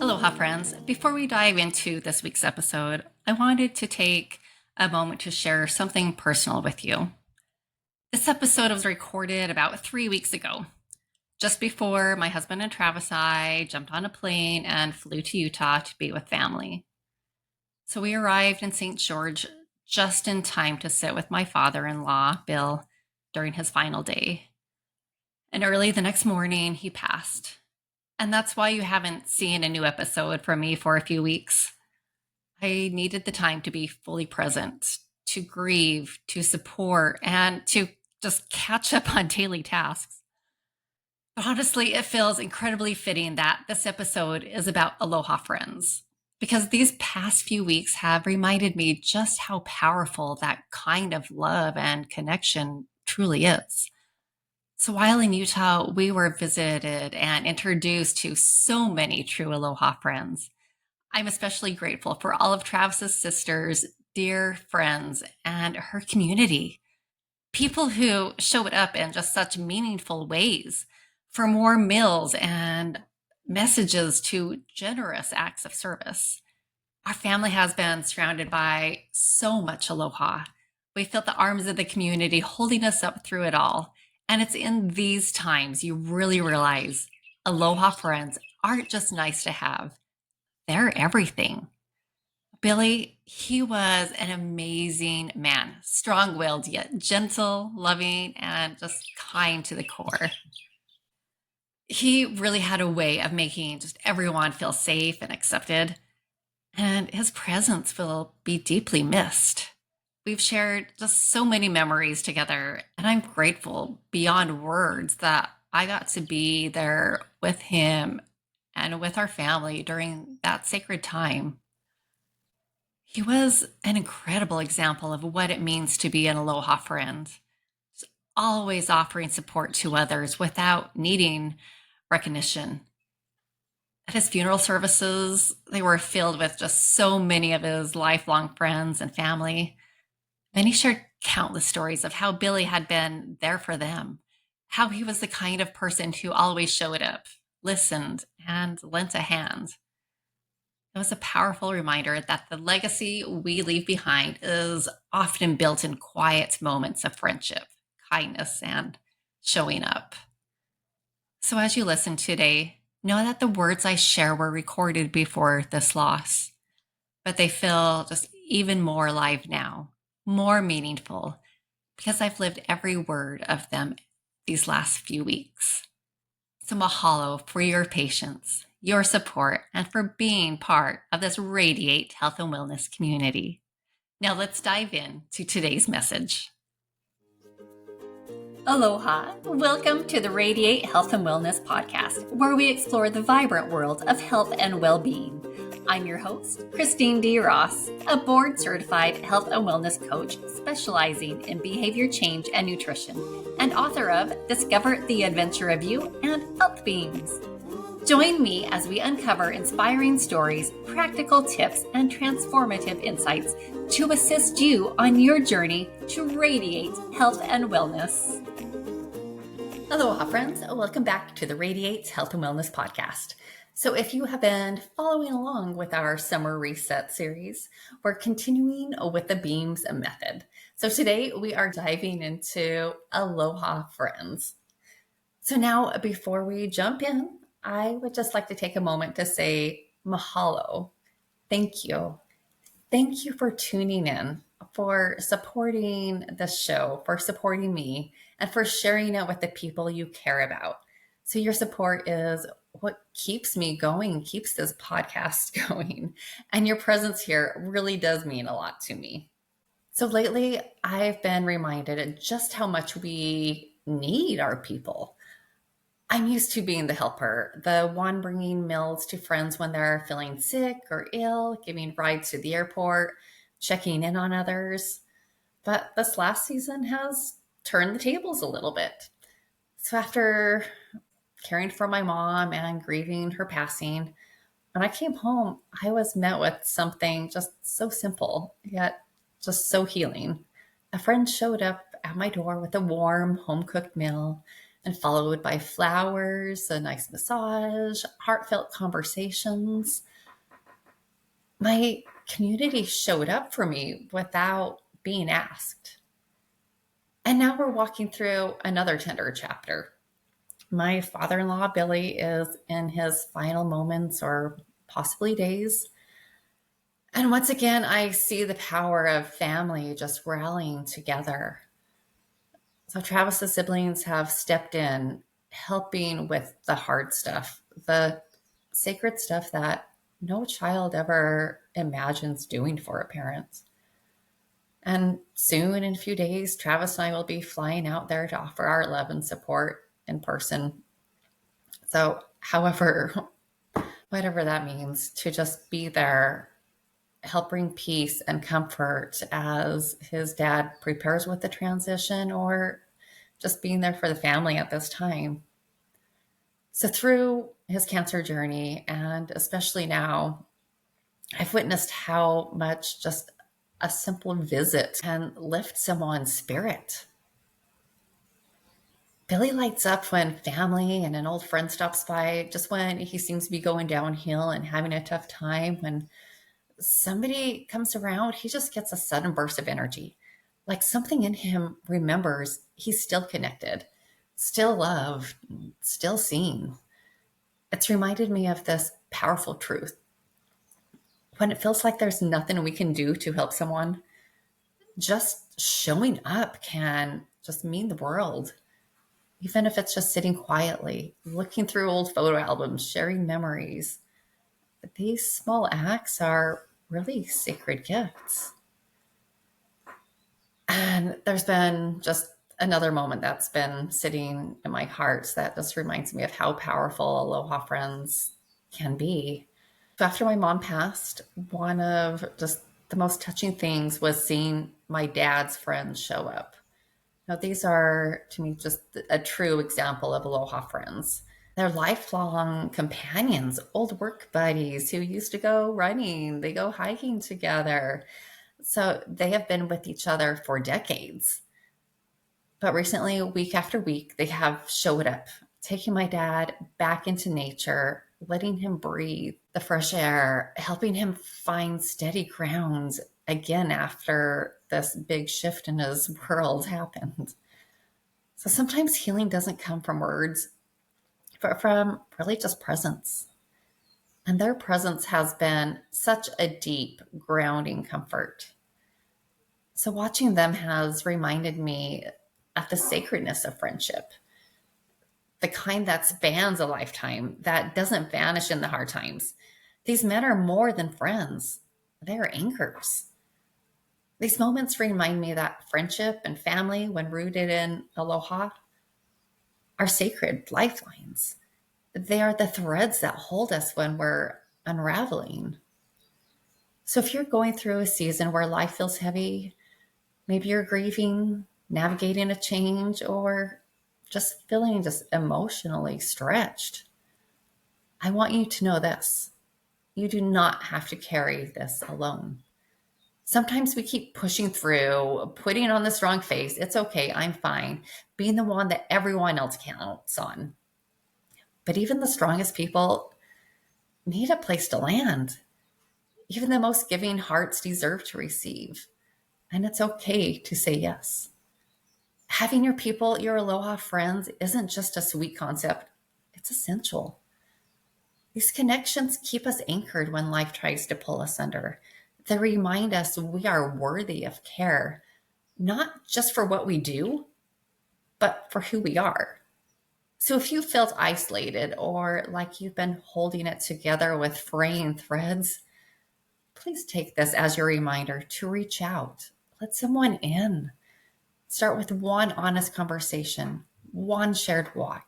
Aloha, friends. Before we dive into this week's episode, I wanted to take a moment to share something personal with you. This episode was recorded about 3 weeks ago, just before my husband and Travis and I jumped on a plane and flew to Utah to be with family. So we arrived in St. George just in time to sit with my father-in-law, Bill, during his final day. And early the next morning, he passed. And that's why you haven't seen a new episode from me for a few weeks. I needed the time to be fully present, to grieve, to support, and to just catch up on daily tasks. But honestly, it feels incredibly fitting that this episode is about Aloha Friends, because these past few weeks have reminded me just how powerful that kind of love and connection truly is. So while in Utah, we were visited and introduced to so many true Aloha friends. I'm especially grateful for all of Travis's sisters, dear friends, and her community. People who showed up in just such meaningful ways, from warm meals and messages to generous acts of service. Our family has been surrounded by so much aloha. We felt the arms of the community holding us up through it all. And it's in these times you really realize Aloha friends aren't just nice to have, they're everything. Billy, he was an amazing man, strong willed yet gentle, loving, and just kind to the core. He really had a way of making just everyone feel safe and accepted, and his presence will be deeply missed. We've shared just so many memories together, and I'm grateful beyond words that I got to be there with him and with our family during that sacred time. He was an incredible example of what it means to be an Aloha friend, always offering support to others without needing recognition. At his funeral services, they were filled with just so many of his lifelong friends and family. Many shared countless stories of how Billy had been there for them, how he was the kind of person who always showed up, listened, and lent a hand. It was a powerful reminder that the legacy we leave behind is often built in quiet moments of friendship, kindness, and showing up. So as you listen today, know that the words I share were recorded before this loss, but they feel just even more alive now, more meaningful, because I've lived every word of them these last few weeks. So mahalo for your patience, your support, and for being part of this Radiate health and wellness community. Now let's dive in to today's message. Aloha! Welcome to the Radiate Health and Wellness podcast, where we explore the vibrant world of health and well-being. I'm your host, Christine D. Ross, a board-certified health and wellness coach specializing in behavior change and nutrition, and author of Discover the Adventure of You and Health Beams. Join me as we uncover inspiring stories, practical tips, and transformative insights to assist you on your journey to radiate health and wellness. Aloha, friends. Welcome back to the Radiate Health and Wellness podcast. So if you have been following along with our summer reset series, we're continuing with the Beams method. So today we are diving into Aloha Friends. So now before we jump in, I would just like to take a moment to say mahalo. Thank you. Thank you for tuning in, for supporting the show, for supporting me, and for sharing it with the people you care about. So your support is what keeps me going, keeps this podcast going. And your presence here really does mean a lot to me. So lately, I've been reminded of just how much we need our people. I'm used to being the helper, the one bringing meals to friends when they're feeling sick or ill, giving rides to the airport, checking in on others. But this last season has turned the tables a little bit. So after caring for my mom and grieving her passing, when I came home, I was met with something just so simple, yet just so healing. A friend showed up at my door with a warm, home-cooked meal, and followed by flowers, a nice massage, heartfelt conversations. My community showed up for me without being asked. And now we're walking through another tender chapter. My father in law, Billy, is in his final moments or possibly days. And once again, I see the power of family just rallying together. So Travis's siblings have stepped in, helping with the hard stuff, the sacred stuff that no child ever imagines doing for a parent. And soon, in a few days, Travis and I will be flying out there to offer our love and support in person. So, however, whatever that means, to just be there, help bring peace and comfort as his dad prepares with the transition, or just being there for the family at this time. So, through his cancer journey, and especially now, I've witnessed how much just a simple visit can lift someone's spirit. Billy lights up when family and an old friend stops by, just when he seems to be going downhill and having a tough time. When somebody comes around, he just gets a sudden burst of energy. Like something in him remembers he's still connected, still loved, still seen. It's reminded me of this powerful truth. When it feels like there's nothing we can do to help someone, just showing up can just mean the world. Even if it's just sitting quietly, looking through old photo albums, sharing memories. But these small acts are really sacred gifts. And there's been just another moment that's been sitting in my heart that just reminds me of how powerful Aloha Friends can be. So after my mom passed, one of just the most touching things was seeing my dad's friends show up. Now, these are to me just a true example of Aloha Friends. They're lifelong companions, old work buddies who used to go running, they go hiking together. So they have been with each other for decades. But recently, week after week, they have showed up, taking my dad back into nature, letting him breathe the fresh air, helping him find steady ground again after this big shift in his world happened. So sometimes healing doesn't come from words, but from really just presence. And their presence has been such a deep, grounding comfort. So watching them has reminded me of the sacredness of friendship, the kind that spans a lifetime, that doesn't vanish in the hard times. These men are more than friends, they are anchors. These moments remind me that friendship and family, when rooted in aloha, are sacred lifelines. They are the threads that hold us when we're unraveling. So if you're going through a season where life feels heavy, maybe you're grieving, navigating a change, or just feeling just emotionally stretched, I want you to know this. You do not have to carry this alone. Sometimes we keep pushing through, putting on the strong face. It's okay, I'm fine, being the one that everyone else counts on. But even the strongest people need a place to land. Even the most giving hearts deserve to receive. And it's okay to say yes. Having your people, your Aloha friends, isn't just a sweet concept, it's essential. These connections keep us anchored when life tries to pull us under. They remind us we are worthy of care, not just for what we do, but for who we are. So if you felt isolated or like you've been holding it together with fraying threads, please take this as your reminder to reach out. Let someone in. Start with one honest conversation, one shared walk,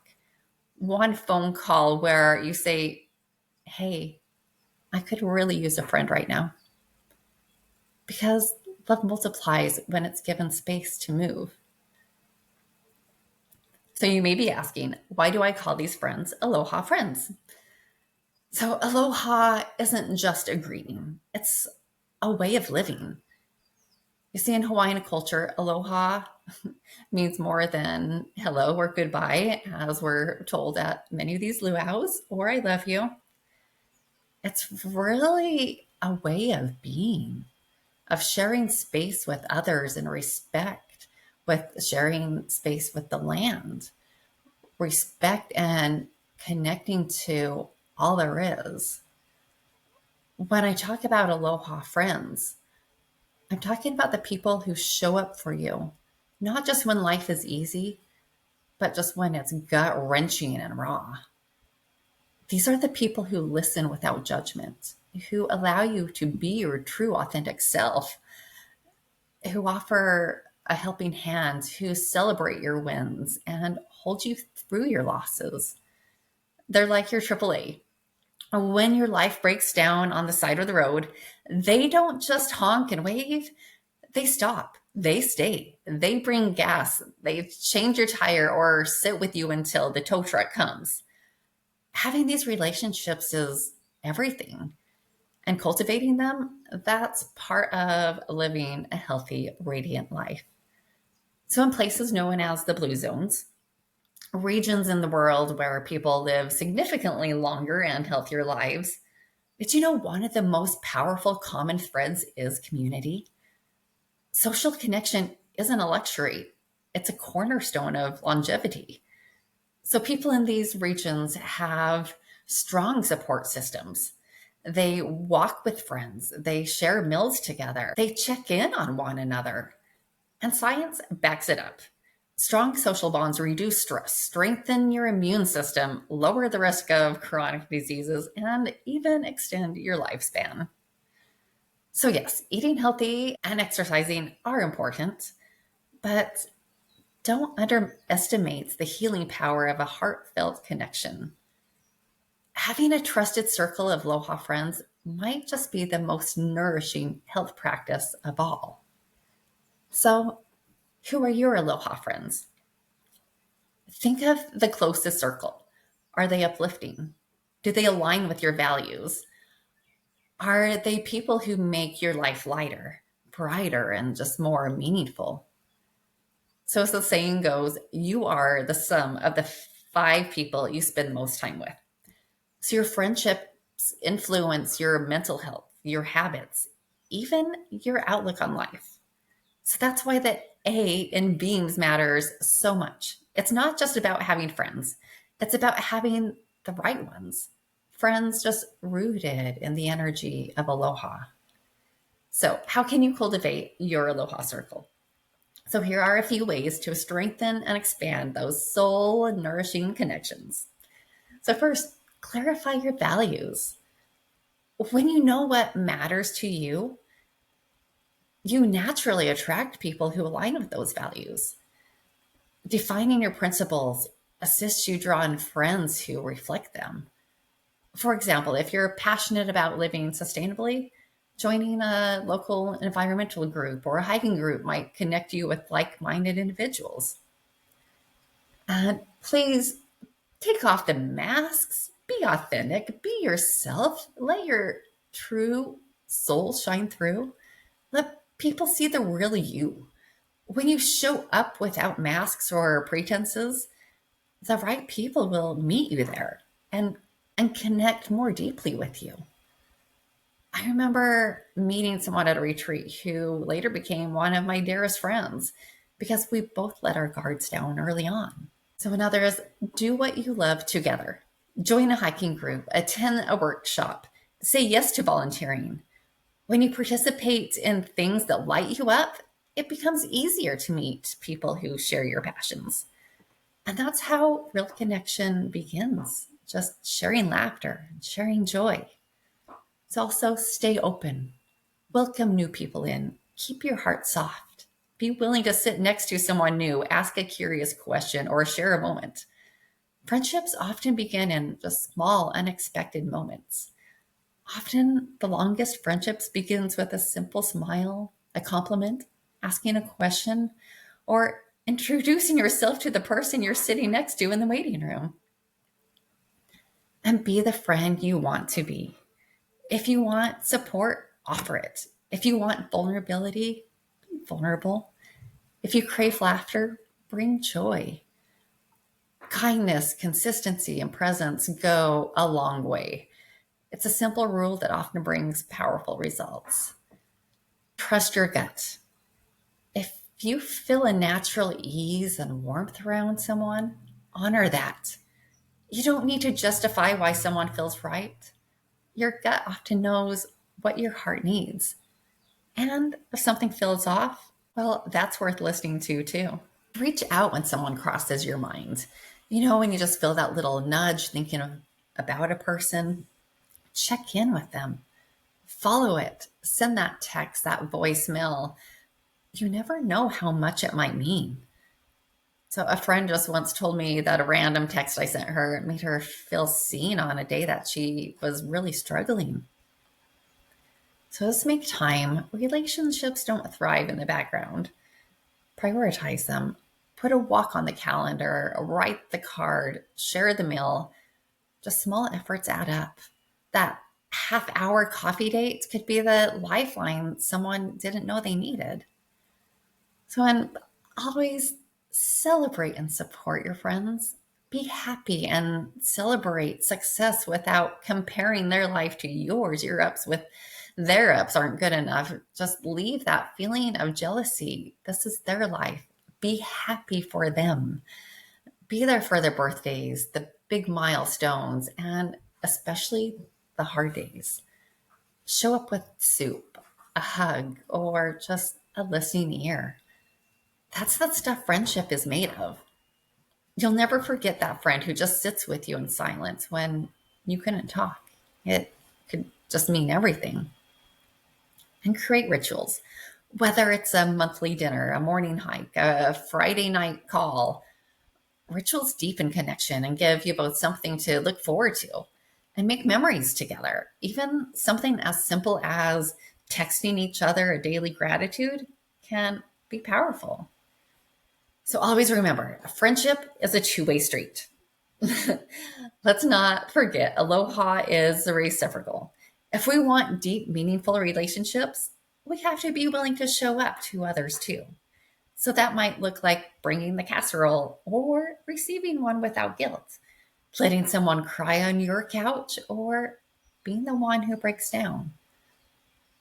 one phone call where you say, hey, I could really use a friend right now. Because love multiplies when it's given space to move. So you may be asking, why do I call these friends Aloha Friends? So aloha isn't just a greeting, it's a way of living. You see, in Hawaiian culture, aloha means more than hello or goodbye, as we're told at many of these luau's, or I love you. It's really a way of being, of sharing space with others and respect, with sharing space with the land, respect and connecting to all there is. When I talk about Aloha Friends, I'm talking about the people who show up for you, not just when life is easy, but just when it's gut wrenching and raw. These are the people who listen without judgment, who allow you to be your true, authentic self, who offer a helping hand, who celebrate your wins and hold you through your losses. They're like your AAA. When your life breaks down on the side of the road, they don't just honk and wave, they stop, they stay, they bring gas, they change your tire or sit with you until the tow truck comes. Having these relationships is everything. And cultivating them, that's part of living a healthy, radiant life. So, in places known as the blue zones, regions in the world where people live significantly longer and healthier lives, did you know one of the most powerful common threads is community? Social connection isn't a luxury, it's a cornerstone of longevity. So, people in these regions have strong support systems. They walk with friends, they share meals together, they check in on one another. And science backs it up. Strong social bonds reduce stress, strengthen your immune system, lower the risk of chronic diseases, and even extend your lifespan. So, yes, eating healthy and exercising are important, but don't underestimate the healing power of a heartfelt connection. Having a trusted circle of Aloha friends might just be the most nourishing health practice of all. So, who are your Aloha friends? Think of the closest circle. Are they uplifting? Do they align with your values? Are they people who make your life lighter, brighter, and just more meaningful? So, as the saying goes, you are the sum of the five people you spend most time with. So, your friendships influence your mental health, your habits, even your outlook on life. So that's why the A in beams matters so much. It's not just about having friends, it's about having the right ones. Friends just rooted in the energy of aloha. So, how can you cultivate your aloha circle? So, here are a few ways to strengthen and expand those soul nourishing connections. So, first, clarify your values. When you know what matters to you, you naturally attract people who align with those values. Defining your principles assists you draw in friends who reflect them. For example, if you're passionate about living sustainably, joining a local environmental group or a hiking group might connect you with like minded individuals. And please take off the masks, be authentic, be yourself, let your true soul shine through. Let people see the real you. When you show up without masks or pretenses, the right people will meet you there and connect more deeply with you. I remember meeting someone at a retreat who later became one of my dearest friends because we both let our guards down early on. So another is do what you love together. Join a hiking group, attend a workshop, say yes to volunteering. When you participate in things that light you up, it becomes easier to meet people who share your passions. And that's how real connection begins, just sharing laughter, sharing joy. It's also stay open, welcome new people in, keep your heart soft, be willing to sit next to someone new, ask a curious question, or share a moment. Friendships often begin in just small, unexpected moments. Often the longest friendships begins with a simple smile, a compliment, asking a question, or introducing yourself to the person you're sitting next to in the waiting room. And be the friend you want to be. If you want support, offer it. If you want vulnerability, be vulnerable. If you crave laughter, bring joy. Kindness, consistency, and presence go a long way. It's a simple rule that often brings powerful results. Trust your gut. If you feel a natural ease and warmth around someone, honor that. You don't need to justify why someone feels right. Your gut often knows what your heart needs. And if something feels off, well, that's worth listening to too. Reach out when someone crosses your mind. When you just feel that little nudge thinking about a person, check in with them. Follow it. Send that text, that voicemail. You never know how much it might mean. So a friend just once told me that a random text I sent her made her feel seen on a day that she was really struggling. So just make time. Relationships don't thrive in the background. Prioritize them. Put a walk on the calendar, write the card, share the meal. Just small efforts add up. That half-hour coffee date could be the lifeline someone didn't know they needed. And always celebrate and support your friends. Be happy and celebrate success without comparing their life to yours. Your ups with their ups aren't good enough. Just leave that feeling of jealousy. This is their life. Be happy for them. Be there for their birthdays, the big milestones, and especially the hard days. Show up with soup, a hug, or just a listening ear. That's the stuff friendship is made of. You'll never forget that friend who just sits with you in silence when you couldn't talk. It could just mean everything. And create rituals, whether it's a monthly dinner, a morning hike, a Friday night call. Rituals deepen connection and give you both something to look forward to and make memories together. Even something as simple as texting each other a daily gratitude can be powerful. So always remember, a friendship is a two-way street. Let's not forget, aloha is reciprocal. If we want deep, meaningful relationships, we have to be willing to show up to others too. So that might look like bringing the casserole or receiving one without guilt, letting someone cry on your couch, or being the one who breaks down.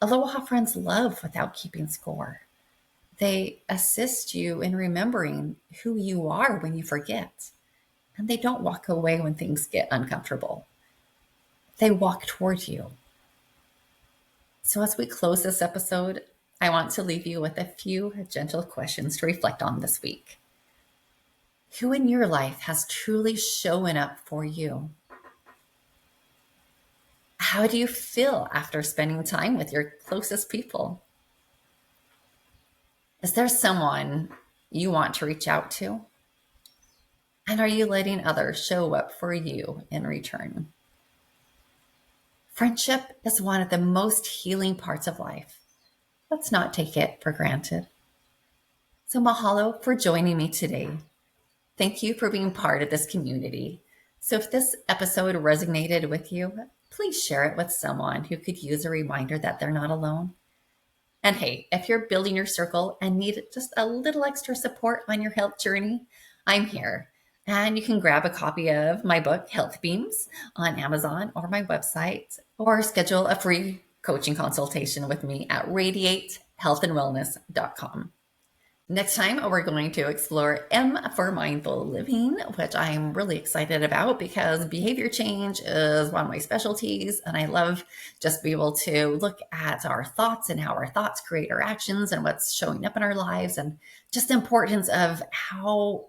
Aloha friends love without keeping score. They assist you in remembering who you are when you forget. And they don't walk away when things get uncomfortable. They walk toward you. So as we close this episode, I want to leave you with a few gentle questions to reflect on this week. Who in your life has truly shown up for you? How do you feel after spending time with your closest people? Is there someone you want to reach out to? And are you letting others show up for you in return? Friendship is one of the most healing parts of life. Let's not take it for granted. So mahalo for joining me today. Thank you for being part of this community. So if this episode resonated with you, please share it with someone who could use a reminder that they're not alone. And hey, if you're building your circle and need just a little extra support on your health journey, I'm here. And you can grab a copy of my book, Health Beams, on Amazon or my website, or schedule a free coaching consultation with me at radiatehealthandwellness.com. Next time, we're going to explore M for mindful living, which I'm really excited about because behavior change is one of my specialties. And I love just be able to look at our thoughts and how our thoughts create our actions and what's showing up in our lives, and just the importance of how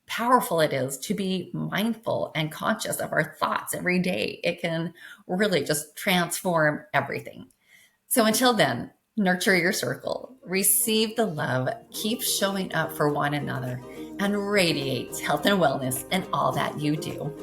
powerful it is to be mindful and conscious of our thoughts every day. It can really just transform everything. So until then, nurture your circle, receive the love, keep showing up for one another, and radiate health and wellness in all that you do.